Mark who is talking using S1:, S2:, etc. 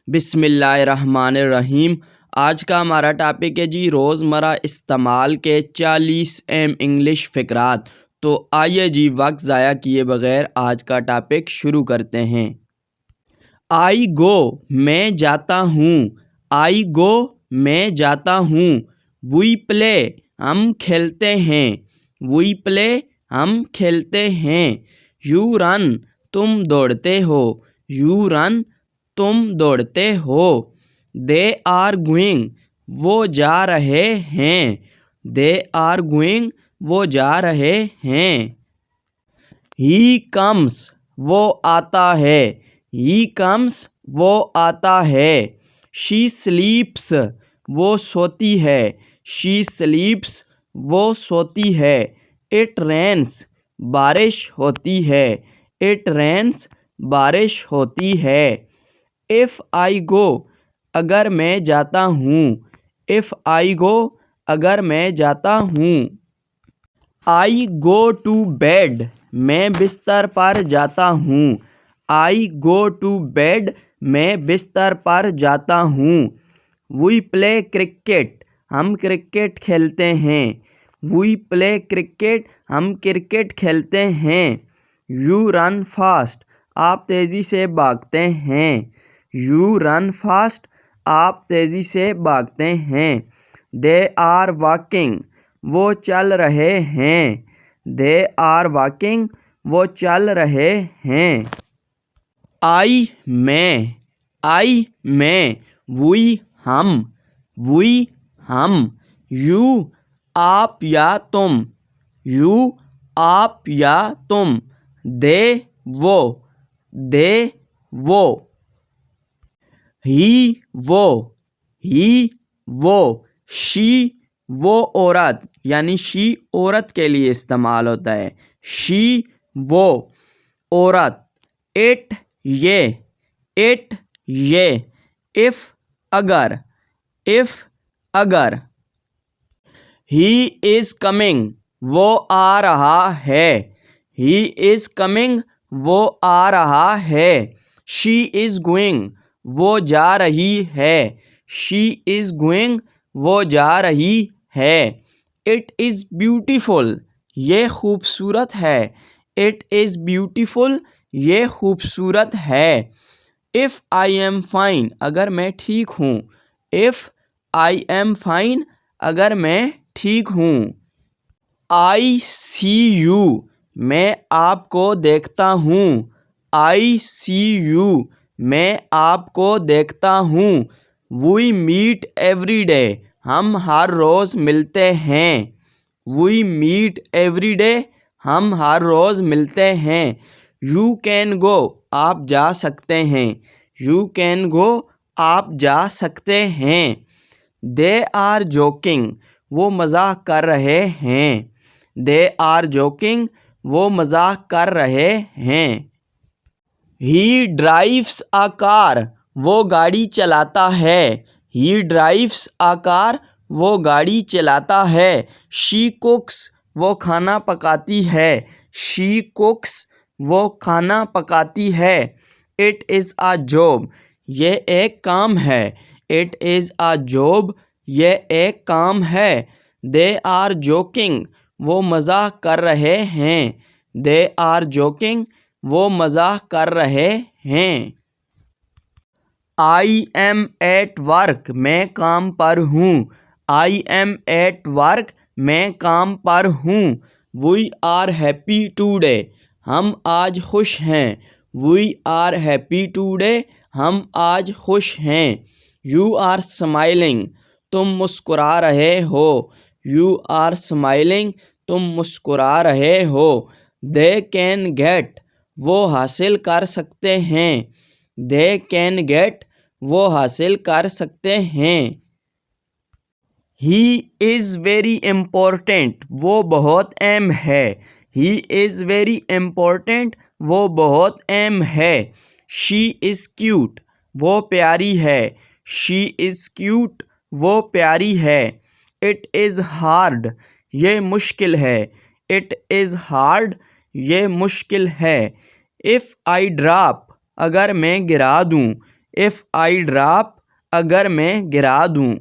S1: बिस्मिल्लाहिर्रहमानिर्रहीम। आज का हमारा टॉपिक है जी रोज़मर्रा इस्तेमाल के 40 अहम इंग्लिश फ़िक़रात। तो आइए जी वक्त ज़ाया किए बग़ैर आज का टॉपिक शुरू करते हैं। आई गो मैं जाता हूँ। आई गो मैं जाता हूँ। वी प्ले हम खेलते हैं। वी प्ले हम खेलते हैं। यू रन तुम दौड़ते हो। यू रन तुम दौड़ते हो। दे आर गोइंग वो जा रहे हैं। दे आर गोइंग वो जा रहे हैं। ही कम्स वो आता है। ही कम्स वो आता है। शी स्लीप्स वो सोती है। शी स्लीप्स वो सोती है। इट रेन्स बारिश होती है। इट रेन्स बारिश होती है। इफ़ आई गो अगर मैं जाता हूँ। इफ़ आई गो अगर मैं जाता हूँ। आई गो टू बेड मैं बिस्तर पर जाता हूँ। आई गो टू बेड मैं बिस्तर पर जाता हूँ। वी प्ले क्रिकेट हम क्रिकेट खेलते हैं। वी प्ले क्रिकेट हम क्रिकेट खेलते हैं। यू रन फास्ट आप तेज़ी से भागते हैं। यू रन फास्ट आप तेज़ी से भागते हैं। दे आर वॉकिंग वो चल रहे हैं। दे आर वॉकिंग वो चल रहे हैं। आई मैं वी हम वी हम। यू आप या तुम। यू आप या तुम। दे वो दे वो। ही वो। शी वो औरत यानी शी औरत के लिए इस्तेमाल होता है। शी वो औरत। इट ये। इफ़ अगर। ही इज़ कमिंग वो आ रहा है। ही इज़ कमिंग वो आ रहा है। शी इज़ गोइंग वो जा रही है। शी इज़ गोइंग वो जा रही है। इट इज़ ब्यूटीफुल ये खूबसूरत है। इट इज़ ब्यूटीफुल ये खूबसूरत है। इफ़ आई एम फाइन अगर मैं ठीक हूँ। इफ़ आई एम फाइन अगर मैं ठीक हूँ। आई सी यू मैं आपको देखता हूँ। आई सी यू मैं आपको देखता हूँ। वी मीट एवरी डे हम हर रोज़ मिलते हैं। वी मीट एवरी डे हम हर रोज़ मिलते हैं। यू कैन गो आप जा सकते हैं। यू कैन गो आप जा सकते हैं। दे आर जोकिंग वो मजाक कर रहे हैं। दे आर जोकिंग वो मजाक कर रहे हैं। ही ड्राइव्स अ कार वो गाड़ी चलाता है। ही ड्राइव्स अ कार वो गाड़ी चलाता है। शी कुक्स वो खाना पकाती है। शी कुक्स वो खाना पकाती है। इट इज़ अ जॉब ये एक काम है। इट इज़ अ जॉब ये एक काम है। दे आर जोकिंग वो मजाक कर रहे हैं। दे आर जोकिंग वो मजाक कर रहे हैं। आई एम एट वर्क मैं काम पर हूँ। आई एम एट वर्क मैं काम पर हूँ। वी आर हैप्पी टुडे हम आज खुश हैं। वी आर हैप्पी टुडे हम आज खुश हैं। यू आर स्माइलिंग तुम मुस्कुरा रहे हो। यू आर स्माइलिंग तुम मुस्कुरा रहे हो। दे कैन गेट वो हासिल कर सकते हैं। दे कैन गेट वो हासिल कर सकते हैं। ही इज़ वेरी इम्पोर्टेंट वो बहुत अहम है। ही इज़ वेरी इम्पोर्टेंट वो बहुत अहम है। शी इज़ क्यूट वो प्यारी है। शी इज़ क्यूट वो प्यारी है। इट इज़ हार्ड ये मुश्किल है। इट इज़ हार्ड ये मुश्किल है। इफ़ आई ड्रॉप अगर मैं गिरा दूँ। इफ़ आई ड्रॉप, अगर मैं गिरा दूँ।